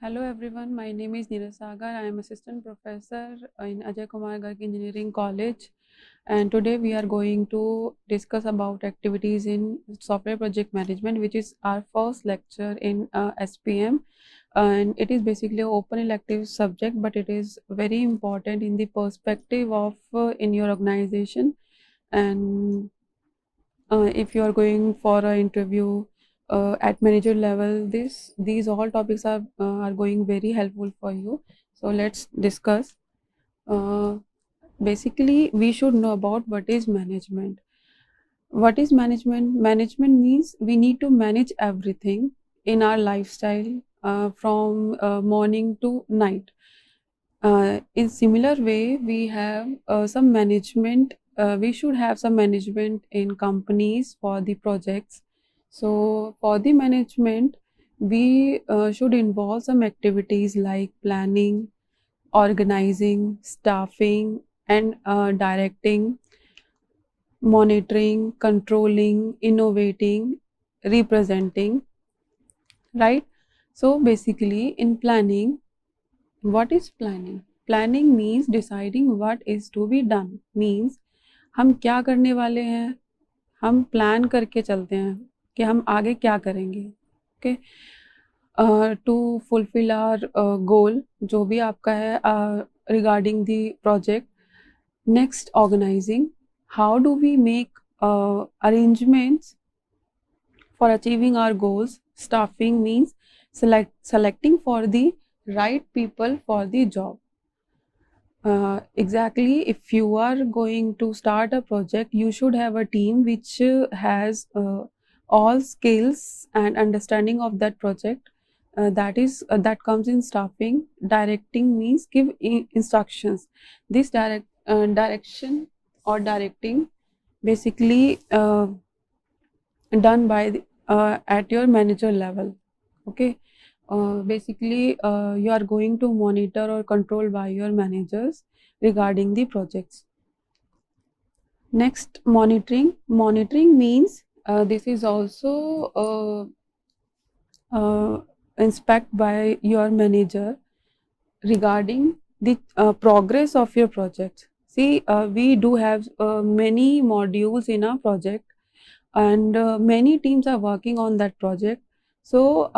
Hello everyone, my name is Neeraj Sagar. I am assistant professor in Ajay Kumar Garg Engineering College, and today we are going to discuss about activities in software project management, which is our first lecture in SPM, and it is basically an open elective subject, but it is very important in the perspective of in your organization. And if you are going for an interview at manager level, these all topics are going very helpful for you. So let's discuss. uh, Basically we should know about what is management. What is management? Management means we need to manage everything in our lifestyle, from morning to night. In similar way, we have some management. We should have some management in companies for the projects. So for the management, we should involve some activities like planning, organizing, staffing, and directing, monitoring, controlling, innovating, representing, right? So basically, in planning, what is planning? Planning means deciding what is to be done. Means हम क्या करने वाले हैं, हम plan करके चलते हैं कि हम आगे क्या करेंगे. Okay, to fulfil our goal, जो भी आपका है regarding the project. Next, organising. How do we make arrangements for achieving our goals. Staffing means selecting for the right people for the job. Exactly, if you are going to start a project, you should have a team which has all skills and understanding of that project. That comes in staffing. Directing means give instructions. This direction or directing basically done by at your manager level. Okay, basically you are going to monitor or control by your managers regarding the projects. Next, monitoring. Monitoring means this is also inspect by your manager regarding the progress of your project. See, we do have many modules in our project, and many teams are working on that project. So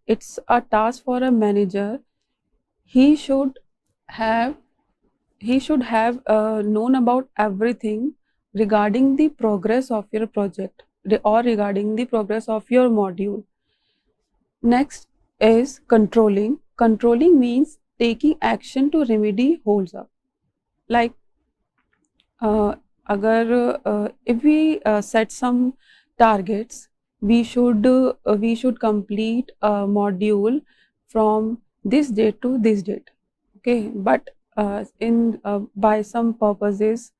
it's a task for a manager. He should have known about everything regarding the progress of your project or regarding the progress of your module. Next is controlling. Controlling means taking action to remedy holds up. Like if we set some targets, we should complete a module from this date to this date. Okay, but in by some purposes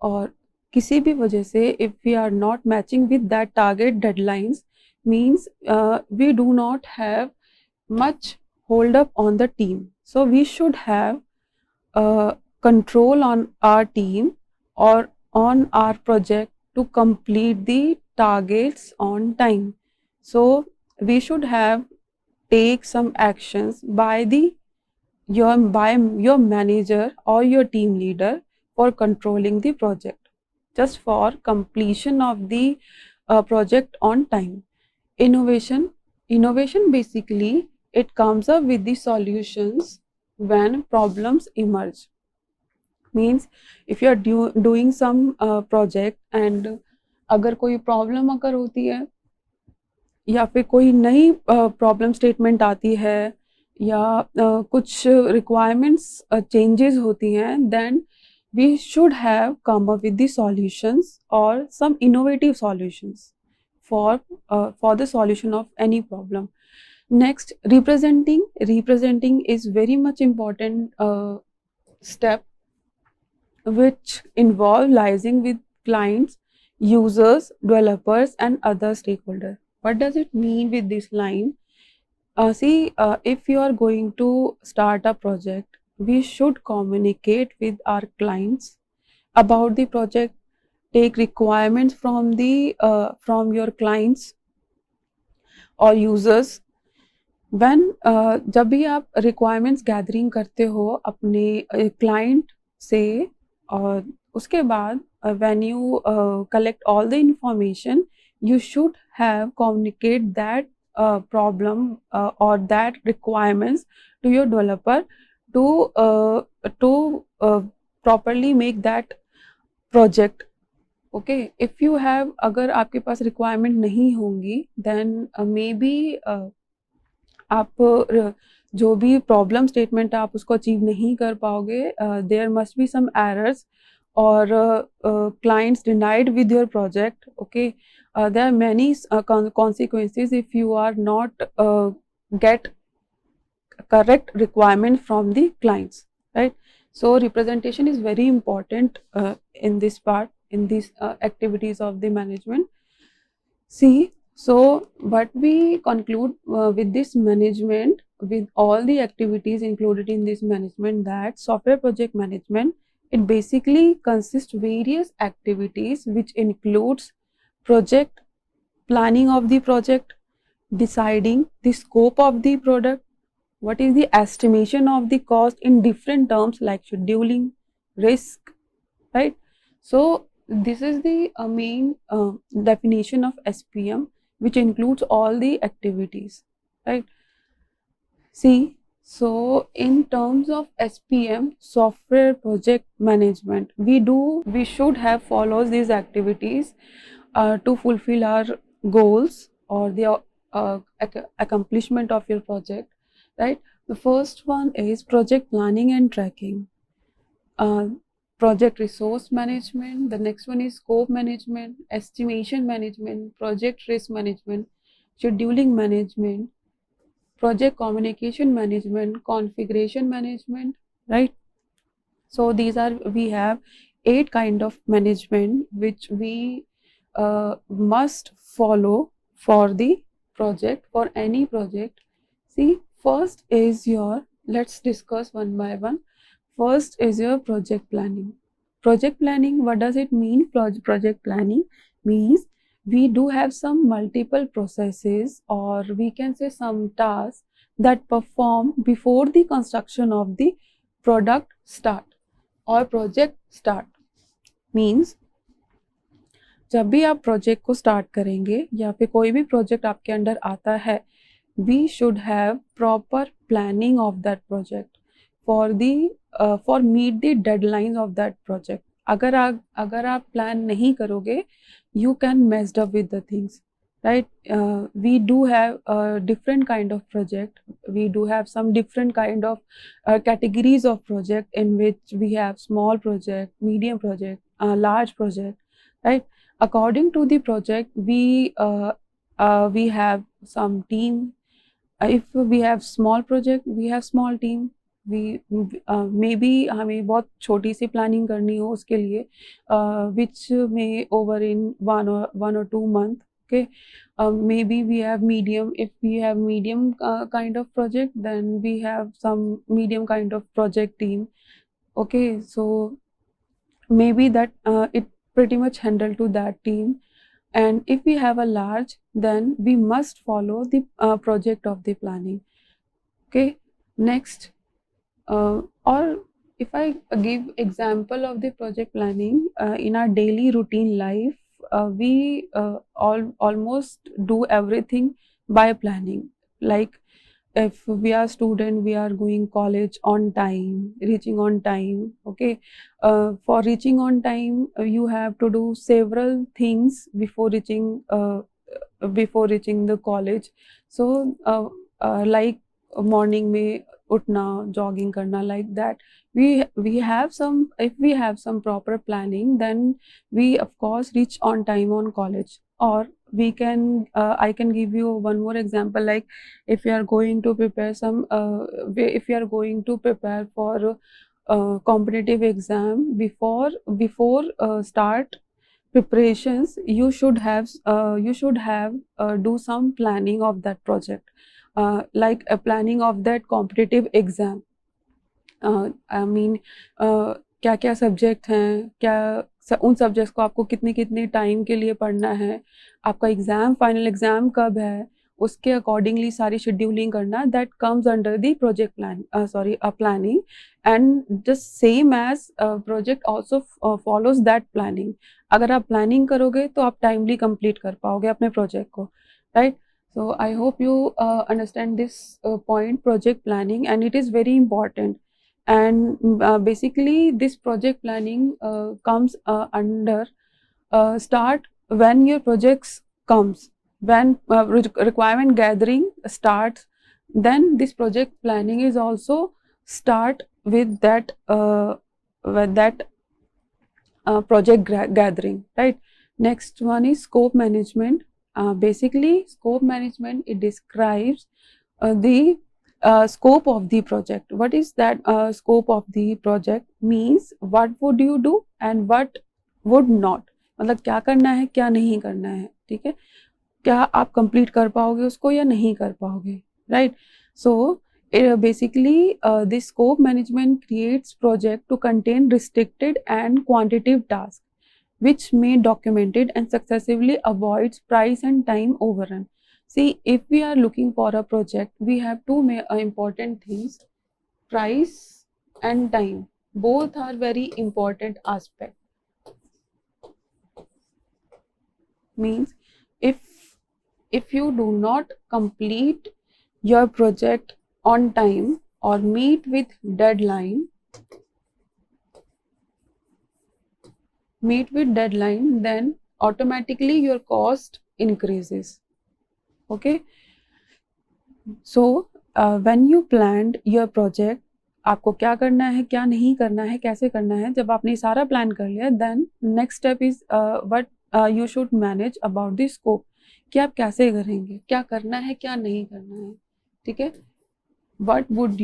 or किसी भी वजह से, if we are not matching with that target deadlines, means we do not have much hold up on the team. So we should have control on our team or on our project to complete the targets on time. So we should have take some actions by your manager or your team leader for controlling the project, just for completion of the project on time. Innovation. Innovation basically it comes up with the solutions when problems emerge. Means if you are doing some project and अगर कोई problem अगर होती है या फिर कोई नई problem statement आती है या कुछ रिक्वायरमेंट्स चेंजेस होती हैं, then we should have come up with the solutions or some innovative solutions for the solution of any problem. Next, representing. Representing is very much important step which involve liaising with clients, users, developers, and other stakeholders. What does it mean with this line? If you are going to start a project, we should communicate with our clients about the project, take requirements from your clients or users, when जब भी आप requirements gathering करते हो अपने client से, और उसके बाद when you collect all the information, you should have communicate that problem or that requirements to your developer to to uh, properly make that project. Okay, if you have, अगर आपके पास requirement नहीं होंगी, then may be आप जो भी problem statement है आप उसको अचीव नहीं कर पाओगे. There must be some errors और clients denied with your project. Okay, there are many consequences if you are not get correct requirement from the clients, right? So representation is very important in this part, in these activities of the management. See, so what we conclude with this management, with all the activities included in this management, that software project management, it basically consists various activities which includes project planning of the project, deciding the scope of the product, what is the estimation of the cost in different terms like scheduling, risk, right? So this is the main definition of SPM, which includes all the activities, right? See, so in terms of SPM, software project management, we should have follows these activities to fulfill our goals or the accomplishment of your project, right? The first one is project planning and tracking, project resource management. The next one is scope management, estimation management, project risk management, scheduling management, project communication management, configuration management, right? So these are, we have 8 kind of management which we must follow for the project, for any project. See, first is your, let's discuss one by one. First is your project planning. Project planning, what does it mean? Project planning means we do have some multiple processes, or we can say some tasks that perform before the construction of the product start और project start. Means जब भी आप project को start करेंगे या फिर कोई भी प्रोजेक्ट आपके अंडर आता है, we should have proper planning of that project for meet the deadlines of that project. अगर आप प्लान नहीं करोगे, you can messed up with the things, right? We do have a different kind of project. We do have some different kind of categories of project, in which we have small project, medium project, large project, right? According to the project, we have some team. If we have small project, we have small team. We maybe हमें बहुत छोटी सी planning करनी हो उसके लिए, which may over in 1 or 2 month. Okay, maybe we have medium. If we have medium kind of project, then we have some medium kind of project team. Okay, so maybe that it pretty much handle to that team. And if we have a large, then we must follow the project of the planning. Okay, next, or if I give example of the project planning in our daily routine life, we almost do everything by planning. Like if we are student, we are going college on time, reaching on time. Okay, for reaching on time, you have to do several things before reaching the college. So like morning में उठना, jogging करना, like that. We have some, if we have some proper planning, then we of course reach on time on college. Or we can I can give you one more example. Like if you are going to prepare some if you are going to prepare for competitive exam, before start preparations, you should have do some planning of that project, like a planning of that competitive exam. I mean क्या क्या subject हैं, क्या उन subjects को आपको कितने time के लिए पढ़ना है, आपका एग्ज़ाम, फाइनल एग्ज़ाम कब है, उसके अकॉर्डिंगली सारी शेड्यूलिंग करना, that comes under the project plan, planning, and just same as project also follows that planning. अगर आप प्लानिंग करोगे तो आप टाइमली कंप्लीट कर पाओगे अपने प्रोजेक्ट को, right? So I hope you understand this point, project planning, and it is very important. And basically this project planning comes under start when your projects comes, when requirement gathering starts, then this project planning is also start with that project gathering, right? Next one is scope management. Basically scope management, it describes the scope of the project. What is that scope of the project? Means what would you do and what would not, मतलब क्या करना है क्या नहीं करना है, ठीक है? क्या आप कंप्लीट कर पाओगे उसको या नहीं कर पाओगे, right? So basically this scope management creates project to contain restricted and quantitative tasks which may documented and successively avoids price and time overrun. See, if we are looking for a project, we have two important things: price and time. Both are very important aspect. Means if you do not complete your project on time or meet with deadline, then automatically your cost increases. Okay, so when you planned your project, आपको क्या करना है क्या नहीं करना है कैसे करना है, जब आपने सारा प्लान कर लिया, then next step is what you should manage about the scope, कि आप कैसे करेंगे, क्या करना है क्या नहीं करना है, ठीक है? what would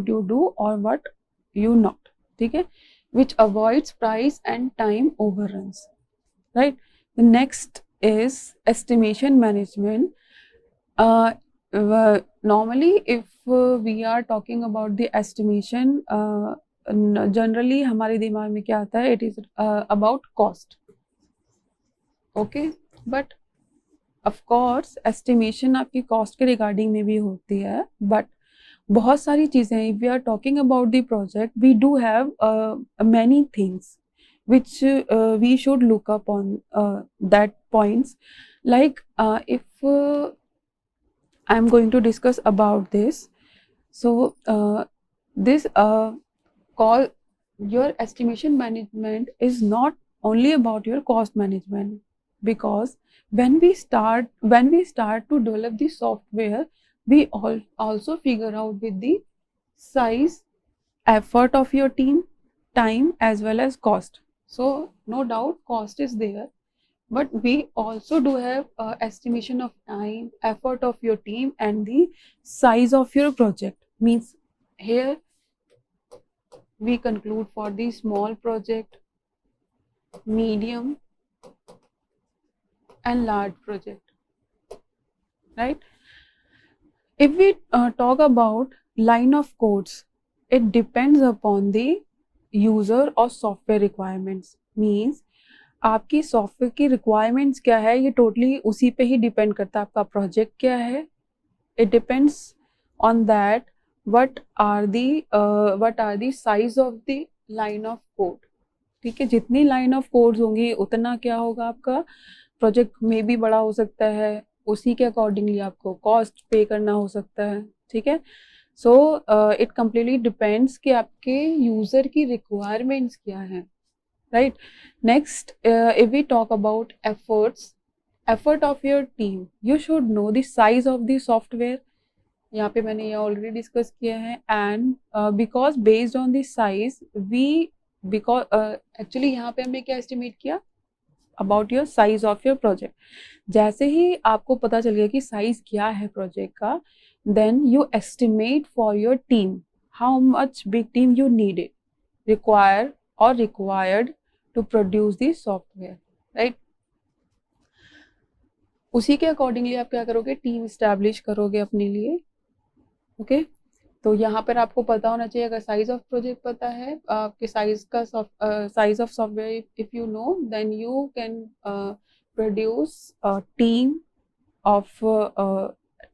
you do or what you not, ठीक है? which avoids price and time overruns, right? The next is estimation management. Normally if we are talking about the estimation, generally हमारे दिमाग में क्या आता है, it is about cost. Okay, but of course estimation आपकी cost के regarding में भी होती है, but बहुत सारी चीज़ें, if we are talking about the project, we do have many things which we should look up on that points. Like if I'm going to discuss about this, so this call your estimation management is not only about your cost management, because when we start to develop the software, we also figure out with the size, effort of your team, time as well as cost. So no doubt cost is there, but we also do have estimation of time, effort of your team and the size of your project. Means here we conclude for the small project, medium and large project, right? If we talk about line of codes, it depends upon the user or software requirements. Means आपकी software की requirements क्या है, ये totally उसी पे ही depend करता है आपका प्रोजेक्ट क्या है. It depends on that what are the size of the line of code. ठीक है, जितनी लाइन ऑफ कोड्स होंगी उतना क्या होगा, आपका प्रोजेक्ट में भी बड़ा हो सकता है, उसी के अकॉर्डिंगली आपको कॉस्ट पे करना हो सकता है, ठीक है? सो इट कम्प्लीटली डिपेंड्स कि आपके यूज़र की रिक्वायरमेंट्स क्या है, right? Next if we talk about effort of your team, you should know the size of the software. यहाँ पे मैंने ये ऑलरेडी डिस्कस किया है. And because based on the size because actually यहाँ पे हमने क्या एस्टिमेट किया about your size of your project. जैसे ही आपको पता चल गया कि साइज क्या है प्रोजेक्ट का, then you estimate for your team how much big team you needed, require और required to produce the software, right? उसी के अकॉर्डिंगली आप क्या करोगे, टीम इस्टेब्लिश करोगे अपने लिए. ओके, तो यहाँ पर आपको पता होना चाहिए, अगर साइज ऑफ प्रोजेक्ट पता है, आपके साइज का size of software if you know, then you can produce team of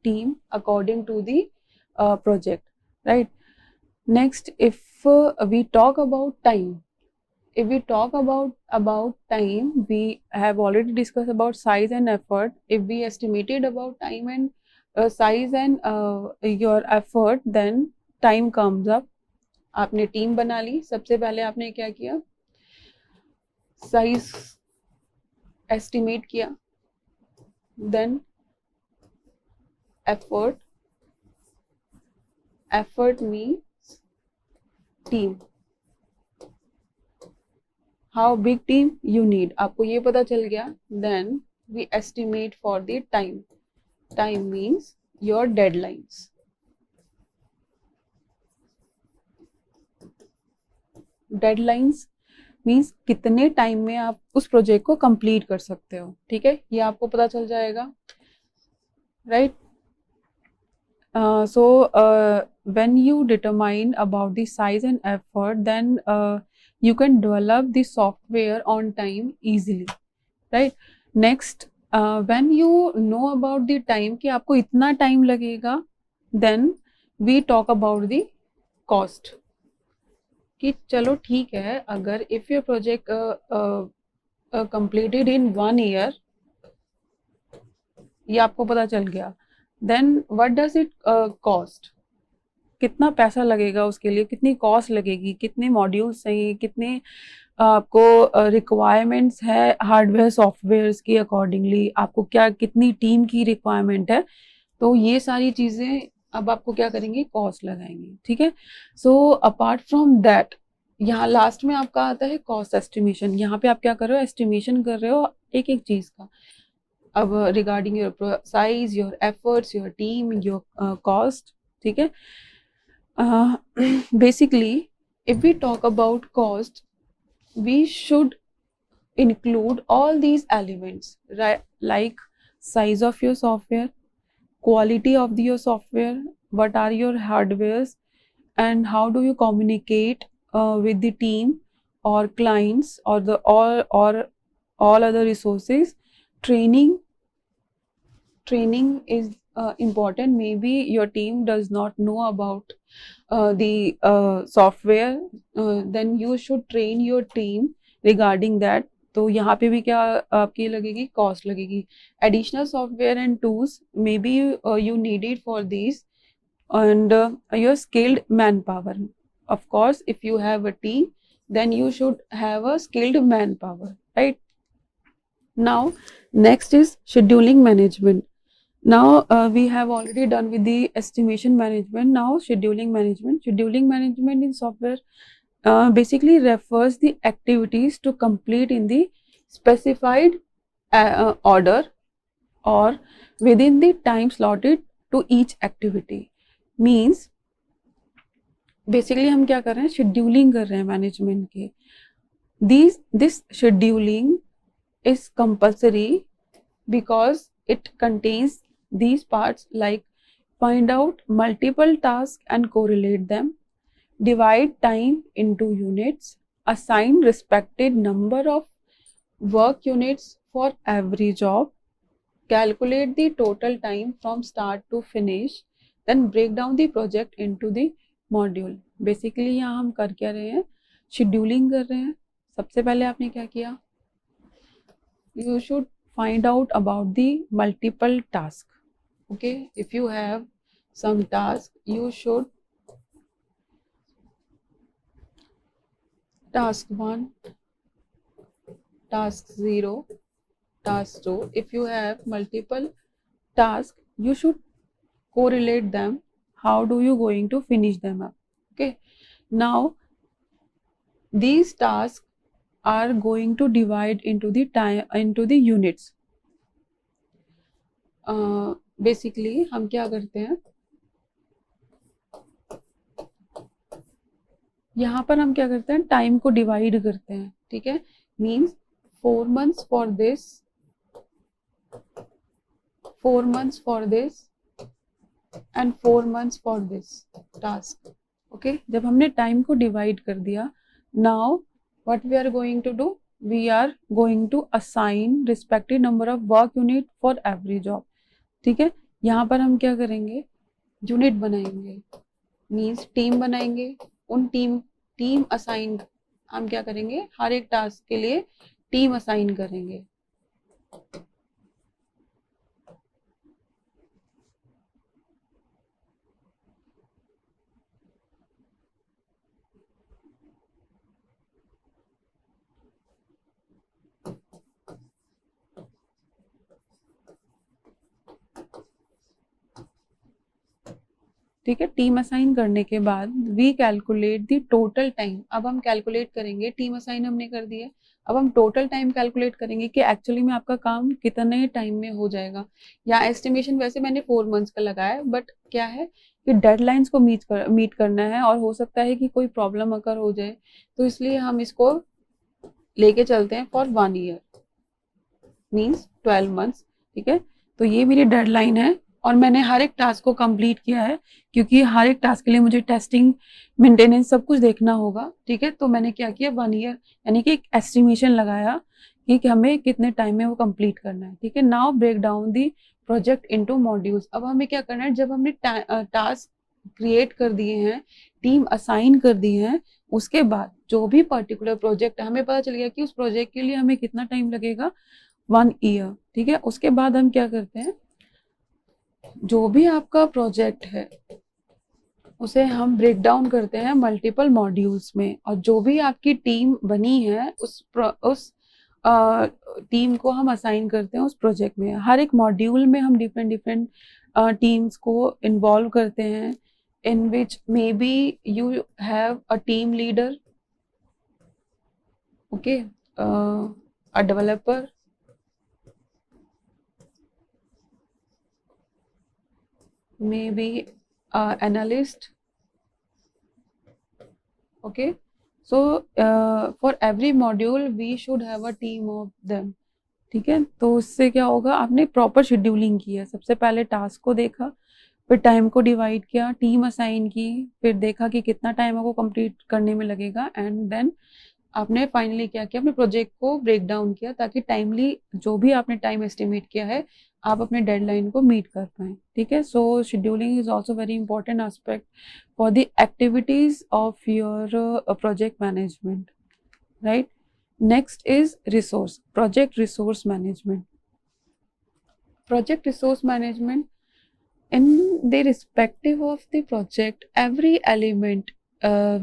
team according to the project, right? Next, if we talk about time, time, we have already discussed about size and effort. If we estimated about time and size and your effort, then time comes up. आपने team बना ली, सबसे पहले आपने क्या किया, size estimate किया, then effort means team, how big team you need, आपको ये पता चल गया. Then we estimate for the time means your deadlines. Deadlines means कितने टाइम में आप उस प्रोजेक्ट को कंप्लीट कर सकते हो, ठीक है, ये आपको पता चल जाएगा, right. So when you determine about the size and effort, then you can develop the software on time easily, right? Next, when you know about the time कि आपको इतना टाइम लगेगा, then we talk about the cost. कि चलो ठीक है, अगर if your project completed in 1 year, ये आपको पता चल गया, then what does it cost, कितना पैसा लगेगा उसके लिए, कितनी कॉस्ट लगेगी, कितने मॉड्यूल्स चाहिए, कितने आपको रिक्वायरमेंट्स है हार्डवेयर सॉफ्टवेयर्स की अकॉर्डिंगली, आपको क्या कितनी टीम की रिक्वायरमेंट है, तो ये सारी चीज़ें अब आपको क्या करेंगे, कॉस्ट लगाएंगे, ठीक है. सो अपार्ट फ्रॉम दैट, यहाँ लास्ट में आपका आता है कॉस्ट एस्टिमेशन. यहाँ पे आप क्या कर रहे हो, एस्टिमेशन कर रहे हो एक एक चीज़ का. अब regarding your size, your efforts, your team, your cost, ठीक है. Basically, if we talk about cost, we should include all these elements, right? Like size of your software, quality of your software, what are your hardwares, and how do you communicate with the team or clients or the all other resources. Training is important. Maybe your team does not know about the software, then you should train your team regarding that. तो यहाँ पे भी क्या आपकी लगेगी, cost लगेगी. Additional software and tools may be you needed for these, and your skilled manpower. Of course, if you have a team, then you should have a skilled manpower, right? Now, next is scheduling management. Now we have already done with the estimation management. Now scheduling management in software basically refers the activities to complete in the specified order or within the time slotted to each activity. Means basically हम क्या कर रहे हैं, scheduling कर रहे हैं management के. This scheduling is compulsory because it contains these parts like find out multiple tasks and correlate them, divide time into units, assign respected number of work units for every job, calculate the total time from start to finish, then break down the project into the module. Basically यहाँ हम कर क्या रहे हैं, scheduling कर रहे हैं. सबसे पहले आपने क्या किया, you should find out about the multiple tasks. Okay, if you have some task, you should task 1, task 0, task 2. If you have multiple tasks, you should correlate them. How do you going to finish them up? Okay, now these tasks are going to divide into the time, into the units. Basically हम क्या करते हैं, यहाँ पर हम क्या करते हैं, टाइम को डिवाइड करते हैं, ठीक है. Means 4 months for this, 4 months for this and 4 months for this task. Okay, जब हमने टाइम को डिवाइड कर दिया, now what we are going to do, we are going to assign respective number of work unit for every job, ठीक है. यहाँ पर हम क्या करेंगे, यूनिट बनाएंगे, मीन्स टीम बनाएंगे। उन टीम असाइन हम क्या करेंगे, हर एक टास्क के लिए टीम असाइन करेंगे। ठीक है, टीम असाइन करने के बाद we calculate the total time. अब हम कैलकुलेट करेंगे, टीम असाइन हमने कर दिया, अब हम टोटल टाइम कैलकुलेट करेंगे कि एक्चुअली में आपका काम कितने टाइम में हो जाएगा। या एस्टिमेशन वैसे मैंने 4 मंथ्स का लगाया, बट क्या है कि डेडलाइंस को मीट करना है और हो सकता है कि कोई प्रॉब्लम अगर हो जाए, तो इसलिए हम इसको लेके चलते हैं फॉर 1 ईयर, मीन्स 12 मंथ्स। ठीक है, तो ये मेरी डेडलाइन है और मैंने हर एक टास्क को कंप्लीट किया है, क्योंकि हर एक टास्क के लिए मुझे टेस्टिंग, मेंटेनेंस सब कुछ देखना होगा। ठीक है, तो मैंने क्या किया, 1 ईयर यानी कि एक एस्टिमेशन लगाया कि हमें कितने टाइम में वो कंप्लीट करना है। ठीक है, now break down the project into modules. अब हमें क्या करना है, जब हमने टास्क क्रिएट कर दिए हैं, टीम असाइन कर दी है, उसके बाद जो भी पर्टिकुलर प्रोजेक्ट हमें पता चल गया कि उस प्रोजेक्ट के लिए हमें कितना टाइम लगेगा, 1 ईयर। ठीक है, उसके बाद हम क्या करते हैं, जो भी आपका प्रोजेक्ट है उसे हम ब्रेक डाउन करते हैं मल्टीपल मॉड्यूल्स में, और जो भी आपकी टीम बनी है उस टीम को हम असाइन करते हैं उस प्रोजेक्ट में। हर एक मॉड्यूल में हम डिफरेंट डिफरेंट टीम्स को इन्वॉल्व करते हैं, in which maybe you have a team leader, okay, a developer, maybe analyst. Okay, so for every module we should have a team of them. ठीक है, तो उससे क्या होगा, आपने प्रॉपर शेड्यूलिंग की है। सबसे पहले टास्क को देखा, फिर टाइम को डिवाइड किया, टीम असाइन की, फिर देखा कि कितना टाइम आपको कंप्लीट करने में लगेगा, एंड देन आपने फाइनली क्या किया, अपने प्रोजेक्ट को ब्रेक डाउन किया ताकि टाइमली जो भी आपने टाइम एस्टिमेट किया है आप अपने डेडलाइन को मीट कर पाए। ठीक है, so scheduling is also very important aspect for the activities of your project management, right. Next is resource, project resource management. Project resource management, in the respective of the project, every element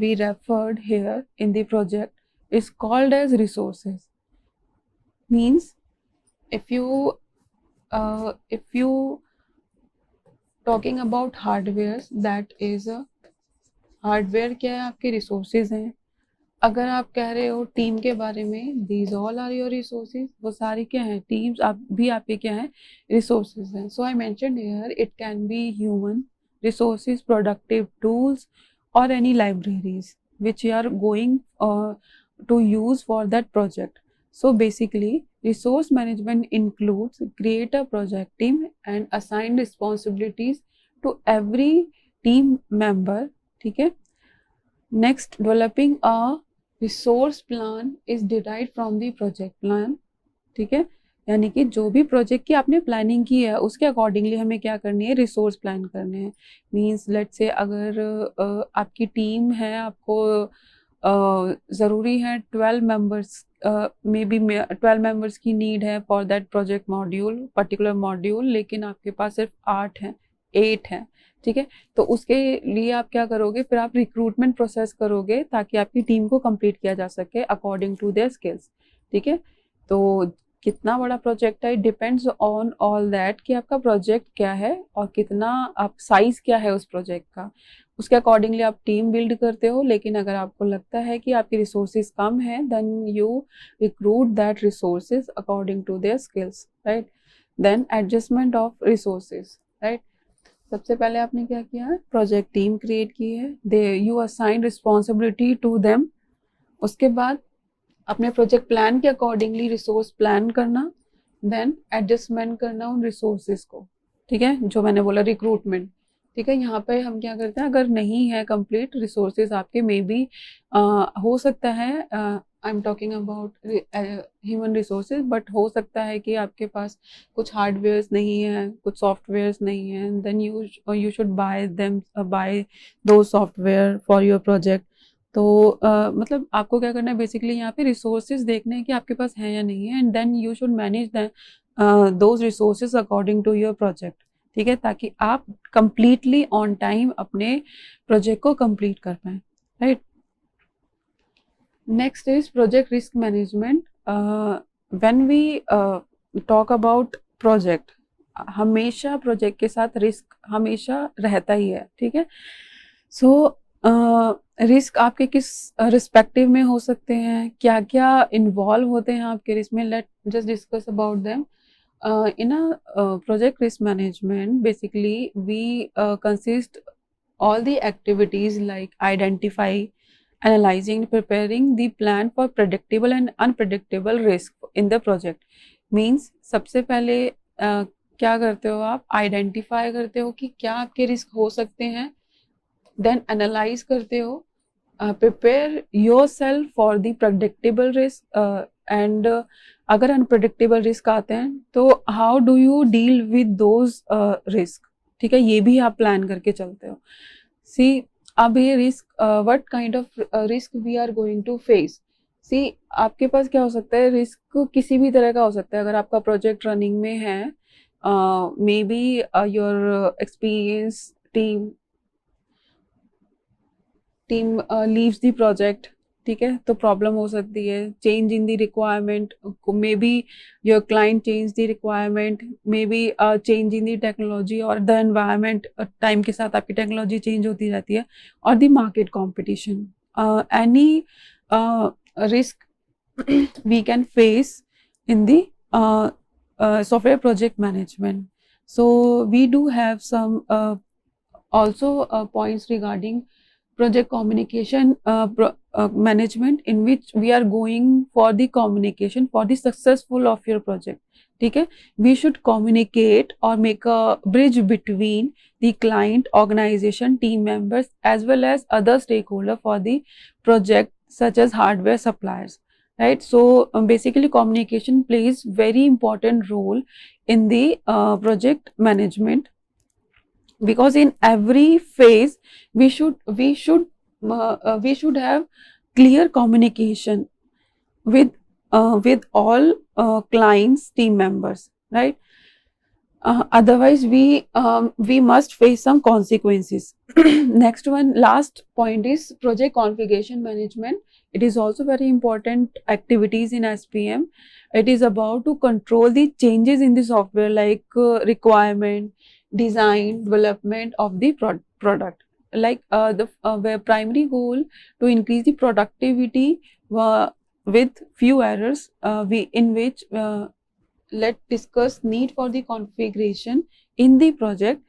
we referred here in the project is called as resources. Means if you talking about hardware, that is a hardware क्या है, आपके resources हैं। अगर आप कह रहे हो team के बारे में, these all are your resources, वो सारी क्या है, टीम्स आप भी आपके क्या है, रिसोर्सेज हैं। So I mentioned here it can be human resources, productive tools, और any libraries which you are going to use for that project. So basically resource management includes create a project team and assign responsibilities to every team member. ठीक है, next developing a resource plan is derive from the project plan. ठीक है, यानी कि जो भी project की आपने प्लानिंग की है उसके अकॉर्डिंगली हमें क्या करनी है, रिसोर्स प्लान करने हैं। मींस लेट्स से अगर आपकी टीम है, आपको ज़रूरी है 12 मेंबर्स, मे बी 12 मेंबर्स की नीड है for that project module, particular module, लेकिन आपके पास सिर्फ 8 हैं, 8 हैं। ठीक है, तो उसके लिए आप क्या करोगे, फिर आप रिक्रूटमेंट प्रोसेस करोगे ताकि आपकी टीम को कंप्लीट किया जा सके अकॉर्डिंग टू देयर स्किल्स। ठीक है, तो कितना बड़ा प्रोजेक्ट है, डिपेंड्स ऑन ऑल दैट कि आपका प्रोजेक्ट क्या है और कितना आप साइज क्या है उस प्रोजेक्ट का, उसके अकॉर्डिंगली आप टीम बिल्ड करते हो। लेकिन अगर आपको लगता है कि आपकी रिसोर्सेज कम है, then you recruit that resources according to their skills, right. Then adjustment of resources, right. सबसे पहले आपने क्या किया है, प्रोजेक्ट टीम क्रिएट की है, they you assign responsibility to them. उसके बाद अपने प्रोजेक्ट प्लान के अकॉर्डिंगली रिसोर्स प्लान करना, देन एडजस्टमेंट करना उन रिसोर्सेज को। ठीक है, जो मैंने बोला रिक्रूटमेंट, ठीक है। यहाँ पे हम क्या करते हैं, अगर नहीं है कंप्लीट रिसोर्सेज आपके, मे बी हो सकता है, I am talking about human resources, but हो सकता है कि आपके पास कुछ हार्डवेयर्स नहीं है, कुछ सॉफ्टवेयर्स नहीं है, then you should buy them, buy दो सॉफ्टवेयर फॉर योर प्रोजेक्ट। तो मतलब आपको क्या करना है, बेसिकली यहाँ पे रिसोर्सेज देखने हैं कि आपके पास है या नहीं है, and then you should manage those resources according to your project. ठीक है, ताकि आप कंप्लीटली ऑन टाइम अपने प्रोजेक्ट को कंप्लीट कर पाएं, right. Next is project risk management. When we talk about project, हमेशा प्रोजेक्ट के साथ रिस्क हमेशा रहता ही है, ठीक है। सो रिस्क आपके किस रिस्पेक्टिव में हो सकते हैं, क्या क्या इन्वॉल्व होते हैं आपके रिस्क में, let just discuss about them. In a project risk management, basically we consist all the activities like identify, analyzing, preparing the plan for predictable and unpredictable risk in the project. Means सबसे पहले क्या करते हो आप, identify करते हो कि क्या आपके रिस्क हो सकते हैं, देन एनालाइज करते हो, prepare your self for the predictable risk, and अगर अनप्रडिक्टेबल रिस्क आते हैं तो how do you deal with those risk. ठीक है, ये भी आप प्लान करके चलते हो। सी, अब ये risk, what kind of risk we are going to face. See, आपके पास क्या हो सकता है, रिस्क किसी भी तरह का हो सकता है। अगर आपका प्रोजेक्ट रनिंग में है, maybe your experience team leaves the project, ठीक है, तो प्रॉब्लम हो सकती है। Change in the requirement, maybe your client change the requirement, maybe change in the technology और द एनवायरमेंट, टाइम के साथ आपकी टेक्नोलॉजी चेंज होती रहती है, और the market competition, any risk we can face in the software project management. So we do have some also points regarding project communication management, in which we are going for the communication for the successful of your project. ठीक है, we should communicate or make a bridge between the client, organization, team members as well as other stakeholder for the project such as hardware suppliers, right. So basically communication plays very important role in the project management, because in every phase we should have clear communication with all clients, team members, right. Otherwise we must face some consequences. Next one, last point is project configuration management. It is also very important activities in SPM. It is about to control the changes in the software, like requirement, design, development of the product, like the primary goal to increase the productivity with few errors, we in which let's discuss need for the configuration in the project.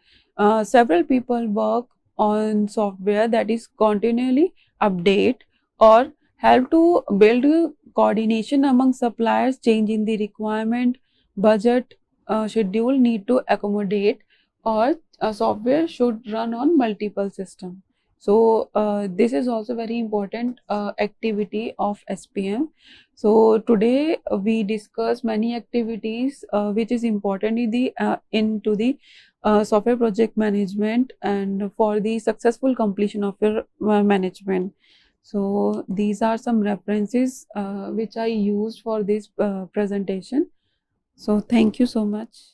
Several people work on software that is continually update or help to build coordination among suppliers, change in the requirement, budget, schedule need to accommodate, or software should run on multiple systems. So this is also very important activity of SPM. So today we discuss many activities which is important in the into the software project management and for the successful completion of your management. So these are some references which I used for this presentation. So thank you so much.